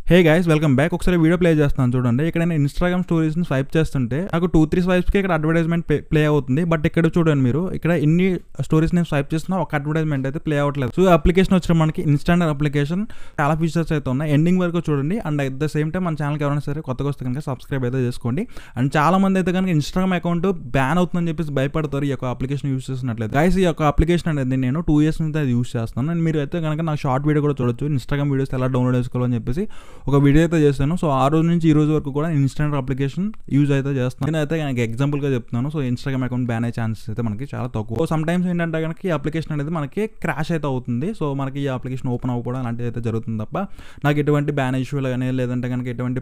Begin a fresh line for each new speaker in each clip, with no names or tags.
Hey guys welcome back. ఒకసారి video play చేస్తాను చూడండి. ఇక్కడ నేను ఇన్స్టాగ్రామ్ స్టోరీస్ని స్వైప్ చేస్తుంటే నాకు 2-3 స్వైప్స్కి ఇక్కడ అడ్వర్టైజ్మెంట్ ప్లే అవుతుంది. బట్ ఇక్కడ చూడండి మీరు, ఇక్కడ ఇన్ని స్టోరీస్ నేను స్వైప్ చేస్తున్నా ఒక అడ్వర్టైజ్మెంట్ అయితే ప్లే అవ్వట్లేదు. సో అప్లికేషన్ వచ్చిన మనకి ఇన్స్టాంట్ అప్లికేషన్ చాలా ఫీచర్స్ అయితే ఉన్నాయి. ఎండింగ్ వరకు చూడండి. And at the same time మన ఛానల్కి ఎవరైనా సరే కొత్తగా వస్తే కనుక సబ్స్క్రైబ్ అయితే చేసుకోండి. అండ్ చాలా మంది అయితే కనుక ఇన్స్టాగ్రామ్ అకౌంట్ బ్యాన్ అవుతుందని చెప్పేసి భయపడతారు ఈ యొక్క అప్లికేషన్ యూస్ చేసినట్లయితే. గైస్ ఈ యొక్క అప్లికేషన్ అనేది నేను 2 years నుంచి అది యూస్ చేస్తాను. అండ్ మీరు అయితే కనుక నా షార్ట్ వీడియో కూడా చూడొచ్చు, ఇన్స్టాగ్రామ్ వీడియోస్ ఎలా డౌన్లోడ్ చేసుకోవాలని చెప్పేసి ఒక వీడియో అయితే చేస్తాను. సో ఆ రోజు నుంచి ఈ రోజు వరకు కూడా ఇన్స్టాంట్ అప్లికేషన్ యూజ్ అయితే చేస్తాను. నేనైతే కనుక ఎగ్జాంపుల్గా చెప్తున్నాను. సో ఇన్స్టాగ్రామ్ అకౌంట్ బ్యాన్ అయ్యే ఛాన్సెస్ అయితే మనకి చాలా తక్కువ. సో సమ్ టైమ్స్ ఏంటంటే కనుక ఈ అప్లికేషన్ అనేది మనకి క్రాష్ అయితే అవుతుంది. సో మనకి ఈ అప్లికేషన్ ఓపెన్ అవ్వకపోవడం అలాంటిది అయితే జరుగుతుంది తప్ప నాకు ఎటువంటి బ్యాన్ ఇష్యూలు కానీ లేదంటే కనుక ఎటువంటి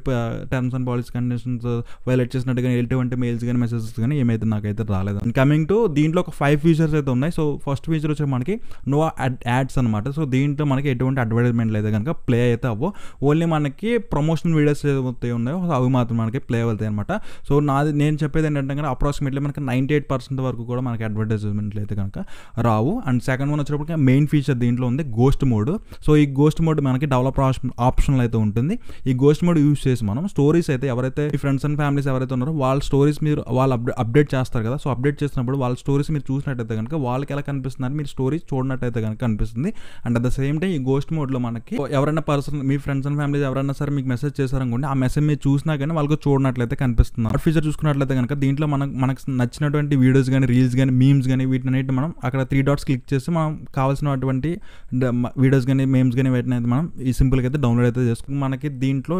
terms and policy conditions violate చేసినట్టు కానీ ఎటువంటి మెయిల్స్ కానీ మెసేజెస్ కానీ ఏమైతే నాకైతే రాలేదు. కమింగ్ టు దీంట్లో ఒక 5 ఫీచర్స్ అయితే ఉన్నాయి. సో ఫస్ట్ ఫీచర్ వచ్చి మనకి నో యాడ్స్ అనమాట. సో దీంట్లో మనకి ఎటువంటి అడ్వర్టైజ్మెంట్లు అయితే కనుక ప్లే అయితే అవ్వవు. ఓన్లీ మనకి ప్రమోషన్ వీడియోస్ ఏవైతే ఉన్నాయో అవి మాత్రం మనకి ప్లే అవుతాయి అనమాట. సో నేను చెప్పేది ఏంటంటే కనుక అప్రాక్సిమేట్లీ మనకి 98% వరకు కూడా మనకి అడ్వర్టైజ్మెంట్లు అయితే కనుక రావు. అండ్ సెకండ్ వన్ వచ్చినప్పటికీ మెయిన్ ఫీచర్ దీంట్లో ఉంది గోస్ట్ మోడ్. సో ఈ గోస్ట్ మోడ్ మనకి డెవలపర్ ఆప్షన్లో అయితే ఉంటుంది. ఈ గోస్ట్ మోడ్ యూస్ చేసి మనం స్టోరీస్ అయితే ఎవరైతే ఈ ఫ్రెండ్స్ అండ్ ఫ్యామిలీస్ ఎవరైతే ఉన్నారో వాళ్ళ స్టోరీస్ మీరు వాళ్ళు అప్డేట్ చేస్తారు కదా. సో అప్డేట్ చేసినప్పుడు వాళ్ళ స్టోరీస్ మీరు చూసినట్టయితే కనుక వాళ్ళకి ఎలా కనిపిస్తున్నారు, మీరు స్టోరీస్ చూడనట్టయితే కనుక కనిపిస్తుంది. And at the same time ఈ గోస్ట్ మోడ్లో మనకి ఎవరైనా person me friends and families ఎవరైనా సరే మీకు మెసేజ్ చేశారనుకోండి, ఆ మెసేజ్ మీరు చూసినా కానీ వాళ్ళకి చూడనట్లయితే కనిపిస్తుంది. ఆ ఫీచర్ చూసుకున్నట్లయితే కనుక దీంట్లో మనకు నచ్చినటువంటి వీడియోస్ కానీ రీల్స్ కానీ మీమ్స్ కానీ వీటిని మనం అక్కడ 3 dots క్లిక్ చేసి మనం కావాల్సినటువంటి వీడియోస్ కానీ మీమ్స్ కానీ వీటిని అయితే మనం ఈ సింపుల్గా అయితే డౌన్లోడ్ అయితే చేసుకుంటాం. మనకి దీంట్లో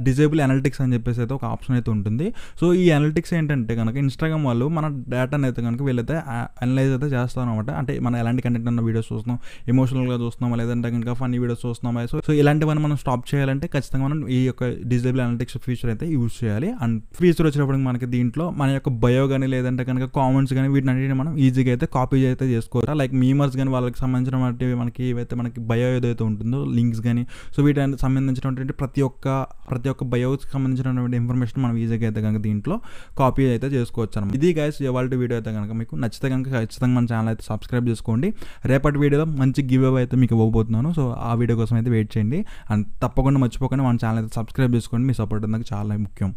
డిజేబుల్ అనలిటిక్స్ అని చెప్పేసి అయితే ఒక ఆప్షన్ అయితే ఉంటుంది. సో ఈ అనలిటిక్స్ ఏంటంటే కనుక ఇన్స్టాగ్రామ్ వాళ్ళు మన డేటాని అయితే కనుక వీళ్ళైతే అనలైజ్ అయితే చేస్తాం అనమాట. అంటే మనం ఎలాంటి కంటెంట్ అన్న వీడియోస్ చూస్తున్నాం, ఎమోషనల్గా చూస్తున్నామా లేదంటే కనుక ఫన్నీ వీడియోస్ చూస్తున్నామా. సో ఇలాంటివన్నీ మనం స్టాప్ చేయాలంటే ఖచ్చితంగా మనం ఈ యొక్క డిజేబుల్ అనలిటిక్స్ ఫీచర్ అయితే యూజ్ చేయాలి. అండ్ ఫీచర్ వచ్చినప్పుడు మనకి దీంట్లో మన యొక్క బయో కానీ లేదంటే కనుక కామెంట్స్ కానీ వీటిని మనం ఈజీగా అయితే కాపీ అయితే చేసుకోవచ్చు. లైక్ మీమర్స్ కానీ వాళ్ళకి సంబంధించిన మనకి ఏవైతే మనకి బయో ఏదైతే ఉంటుందో లింక్స్ కానీ సో వీటికి సంబంధించినటువంటి ప్రతి ఒక్క బయోకి సంబంధించినటువంటి ఇన్ఫర్మేషన్ మనం ఈజీగా అయితే కనుక దీంట్లో కాపీ అయితే చేసుకోవచ్చు అనమాట. ఇది గైస్ ఇవాళ వీడియో అయితే కనుక మీకు నచ్చితే కనుక ఖచ్చితంగా మన ఛానల్ అయితే సబ్స్క్రైబ్ చేసుకోండి. రేపటి వీడియోలో మంచి గివ్ అవే అయితే మీకు ఇవ్వబోతున్నాను. సో ఆ వీడియో కోసం అయితే వెయిట్ చేయండి. అండ్ తప్పకుండా మర్చిపోకుండా మన ఛానల్ అయితే సబ్స్క్రైబ్ చేసుకోండి. మీ సపోర్ట్ నాకు చాలా ముఖ్యం.